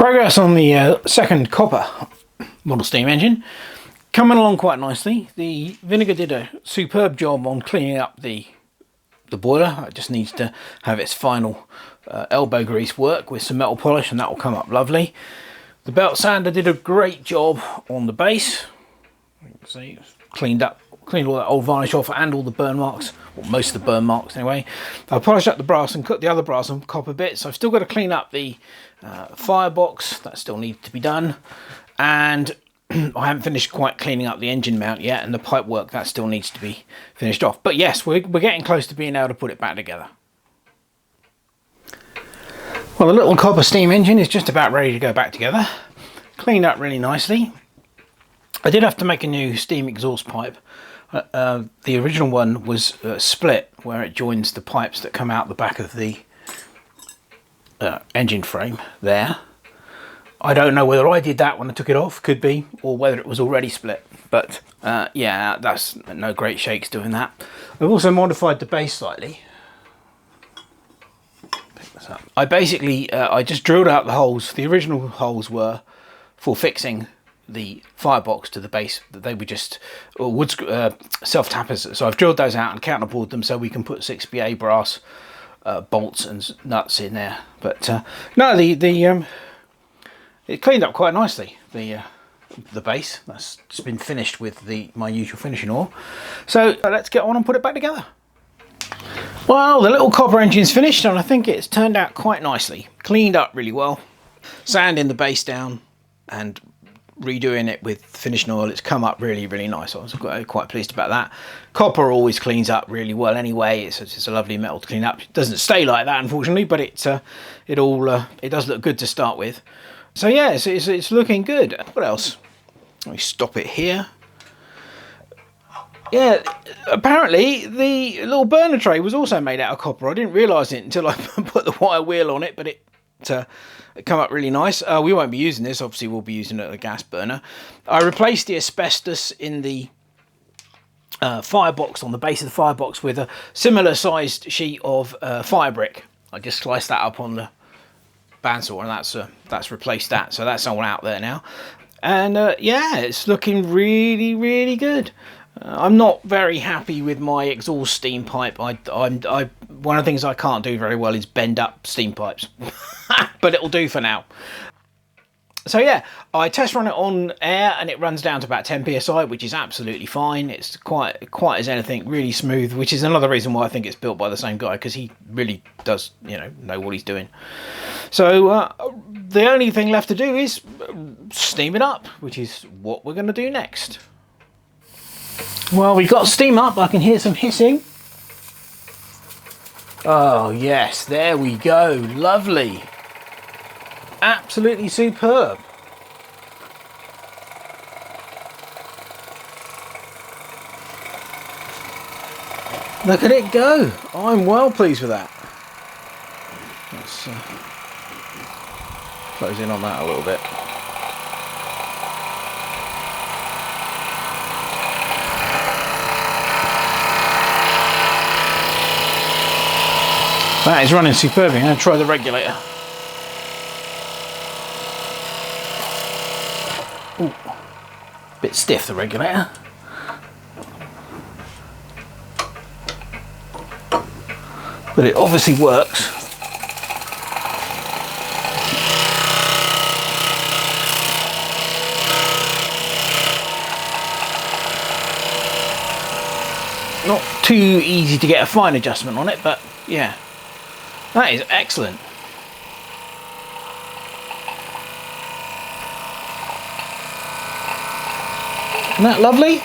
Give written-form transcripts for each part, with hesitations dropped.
Progress on the second copper model steam engine. Coming along quite nicely. The vinegar did a superb job on cleaning up the boiler. It just needs to have its final elbow grease work with some metal polish, and that will come up lovely. The belt sander did a great job on the base. You can see cleaned all that old varnish off and all the burn marks, or most of the burn marks anyway. I polished up the brass and cut the other brass and copper bits. I've still got to clean up the firebox. That still needs to be done, and I haven't finished quite cleaning up the engine mount yet, and the pipe work, that still needs to be finished off. But yes, we're getting close to being able to put it back together. Well, the little copper steam engine is just about ready to go back together. Cleaned up really nicely. I did have to make a new steam exhaust pipe. The original one was split, where it joins the pipes that come out the back of the engine frame there. I don't know whether I did that when I took it off, could be, or whether it was already split. But yeah, that's no great shakes doing that. I've also modified the base slightly. Pick this up. I basically, I just drilled out the holes. The original holes were for fixing the firebox to the base. They were just wood self-tappers. So I've drilled those out and counterbored them so we can put 6BA brass bolts and nuts in there. But no, it cleaned up quite nicely, the base. That's just been finished with my usual finishing oil. So let's get on and put it back together. Well, the little copper engine's finished, and I think it's turned out quite nicely. Cleaned up really well. Sanding the base down and redoing it with finishing oil, it's come up really, really nice. I was quite pleased about that. Copper always cleans up really well anyway. It's a lovely metal to clean up. It doesn't stay like that, unfortunately, but it does look good to start with. So yeah, it's looking good. What else? Let me stop it here. Yeah, apparently the little burner tray was also made out of copper. I didn't realise it until I put the wire wheel on it, but it come up really nice. We won't be using this. Obviously, we'll be using a gas burner. I replaced the asbestos in the firebox, on the base of the firebox, with a similar sized sheet of fire brick. I just sliced that up on the bandsaw, and that's replaced that. So that's all out there now. And yeah, it's looking really, really good. I'm not very happy with my exhaust steam pipe. One of the things I can't do very well is bend up steam pipes, but it'll do for now. So yeah, I test run it on air and it runs down to about 10 psi, which is absolutely fine. It's quite as anything, really smooth, which is another reason why I think it's built by the same guy, because he really does, know what he's doing. So the only thing left to do is steam it up, which is what we're going to do next. Well, we got steam up. I can hear some hissing. Oh yes, there we go. Lovely. Absolutely superb. Look at it go. I'm well pleased with that. Let's close in on that a little bit. That is running superbly. I'm going to try the regulator. Ooh, bit stiff, the regulator. But it obviously works. Not too easy to get a fine adjustment on it, but yeah. That is excellent. Isn't that lovely?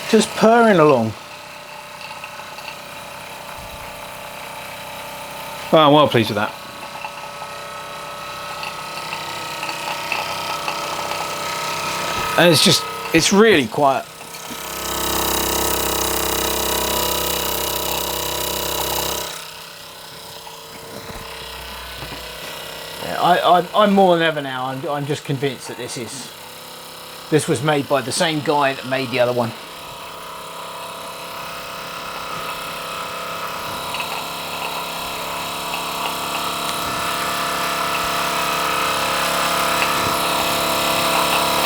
Just purring along. Oh, I'm well pleased with that. And it's really quiet. I'm more than ever now. I'm just convinced that this was made by the same guy that made the other one.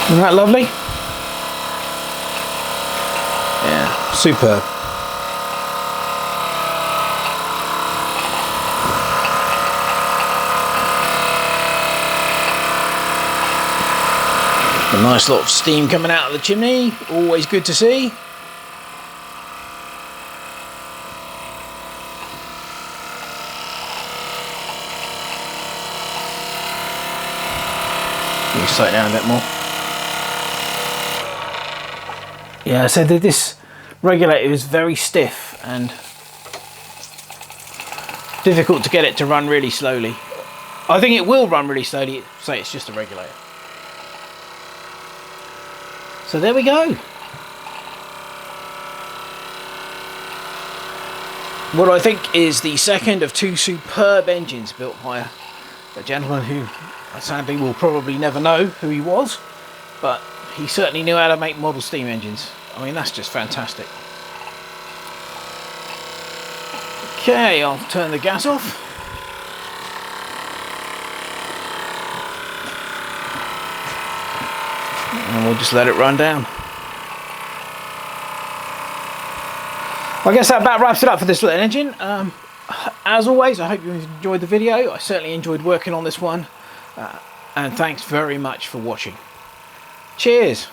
Isn't that lovely? Yeah, superb. A nice lot of steam coming out of the chimney, always good to see. Let me slow it down a bit more. Yeah, so this regulator is very stiff and difficult to get it to run really slowly. I think it will run really slowly, say it's just a regulator. So there we go. What I think is the second of two superb engines built by a gentleman who sadly will probably never know who he was, but he certainly knew how to make model steam engines. I mean, that's just fantastic. Okay, I'll turn the gas off. And we'll just let it run down. I guess that about wraps it up for this little engine. As always, I hope you enjoyed the video. I certainly enjoyed working on this one. And thanks very much for watching. Cheers!